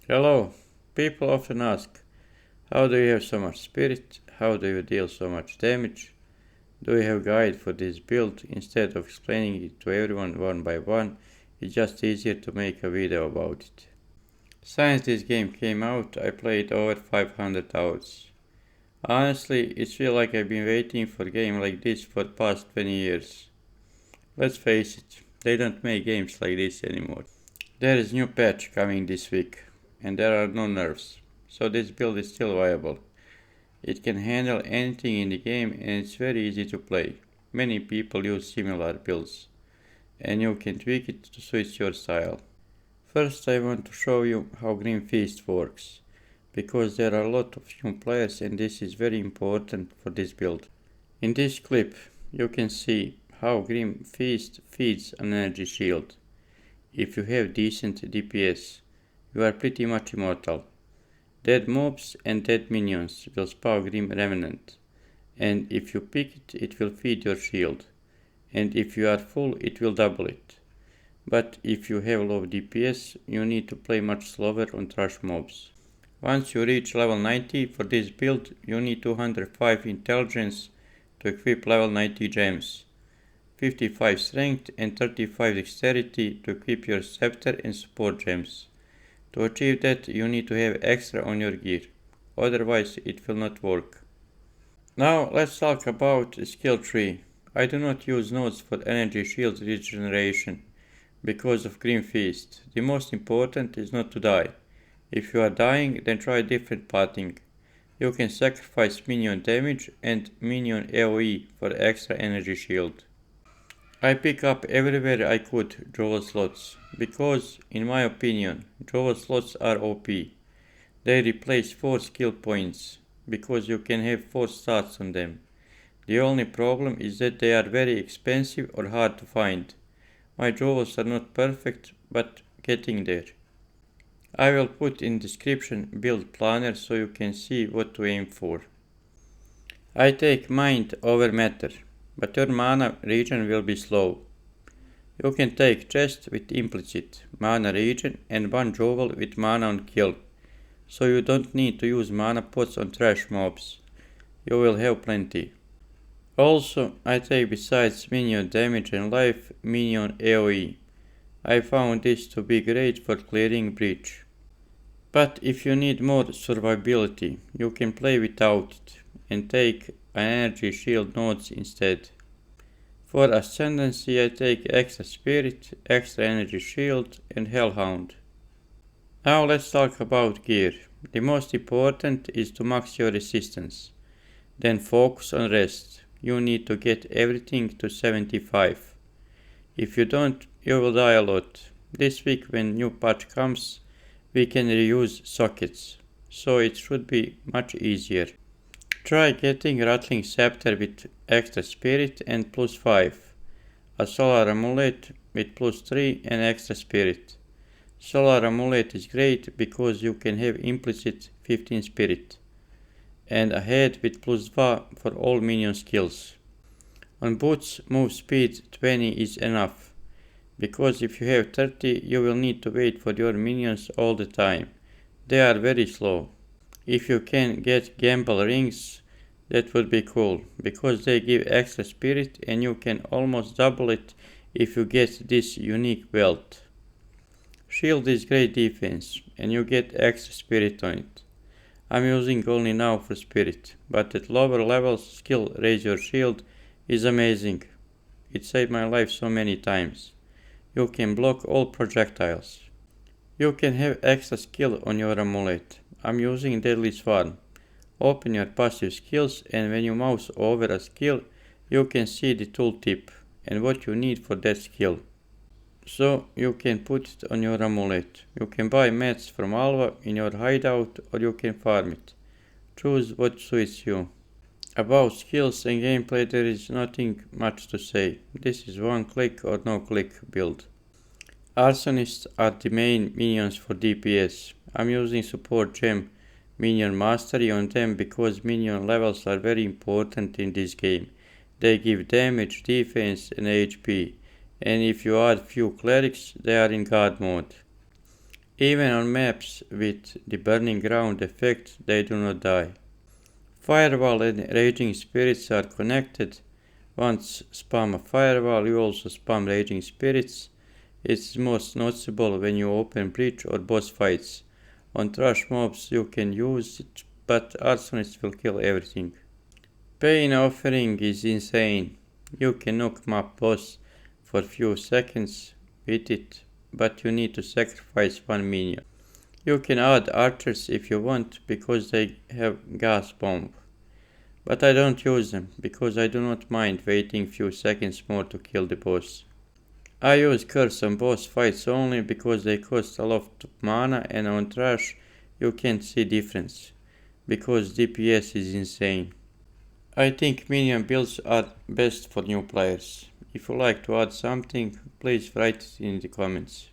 Hello. People often ask, how do you have so much spirit? How do you deal so much damage? Do you have a guide for this build? Instead of explaining it to everyone one by one, it's just easier to make a video about it. Since this game came out, I played over 500 hours. Honestly, it feels like I've been waiting for a game like this for the past 20 years. Let's face it, they don't make games like this anymore. There is new patch coming this week, and there are no nerfs, so this build is still viable. It can handle anything in the game and it's very easy to play. Many people use similar builds, and you can tweak it to suit your style. First I want to show you how Grim Feast works, because there are a lot of new players and this is very important for this build. In this clip you can see how Grim Feast feeds an energy shield. If you have decent DPS, you are pretty much immortal. Dead mobs and dead minions will spawn Grim Remnant, and if you pick it, it will feed your shield, and if you are full, it will double it. But if you have low DPS, you need to play much slower on trash mobs. Once you reach level 90 for this build, you need 205 intelligence to equip level 90 gems, 55 strength and 35 dexterity to equip your scepter and support gems. To achieve that, you need to have extra on your gear, otherwise it will not work. Now let's talk about skill tree. I do not use nodes for energy shield regeneration because of Grim Feast. The most important is not to die. If you are dying, then try different pathing. You can sacrifice minion damage and minion AoE for extra energy shield. I pick up everywhere I could jewel slots, because, in my opinion, jewel slots are OP. They replace 4 skill points, because you can have 4 stats on them. The only problem is that they are very expensive or hard to find. My jewels are not perfect, but getting there. I will put in description build planner so you can see what to aim for. I take mind over matter, but your mana regen will be slow. You can take chest with implicit mana regen and one jewel with mana on kill, so you don't need to use mana pots on trash mobs. You will have plenty. Also, I take besides minion damage and life, minion AoE. I found this to be great for clearing breach. But if you need more survivability, you can play without it and take an energy shield nodes instead. For ascendancy I take extra spirit, extra energy shield and hellhound. Now let's talk about gear. The most important is to max your resistance. Then focus on rest. You need to get everything to 75. If you don't, you will die a lot. This week when new patch comes, we can reuse sockets, so it should be much easier. Try getting Rattling Scepter with extra spirit and plus 5, a Solar Amulet with plus 3 and extra spirit. Solar Amulet is great because you can have implicit 15 spirit, and a head with plus 2 for all minion skills. On boots, move speed 20 is enough, because if you have 30 you will need to wait for your minions all the time. They are very slow. If you can get gamble rings, that would be cool, because they give extra spirit and you can almost double it if you get this unique belt. Shield is great defense and you get extra spirit on it. I'm using only now for spirit, but at lower levels skill raise your shield is amazing. It saved my life so many times. You can block all projectiles. You can have extra skill on your amulet. I'm using Deadly Swarm. Open your passive skills and when you mouse over a skill, you can see the tooltip and what you need for that skill. So you can put it on your amulet. You can buy mats from Alva in your hideout or you can farm it. Choose what suits you. About skills and gameplay there is nothing much to say. This is one click or no click build. Arsonists are the main minions for DPS. I'm using support gem minion mastery on them because minion levels are very important in this game. They give damage, defense and HP, and if you add few clerics they are in god mode. Even on maps with the burning ground effect, they do not die. Firewall and Raging Spirits are connected. Once spam a Firewall, you also spam Raging Spirits. It's most noticeable when you open Breach or boss fights. On trash mobs you can use it, but Arsonist will kill everything. Pain Offering is insane. You can knock map boss for few seconds with it, but you need to sacrifice one minion. You can add archers if you want, because they have gas bomb. But I don't use them, because I do not mind waiting few seconds more to kill the boss. I use curse on boss fights only because they cost a lot of mana, and on trash you can't see difference, because DPS is insane. I think minion builds are best for new players. If you like to add something, please write it in the comments.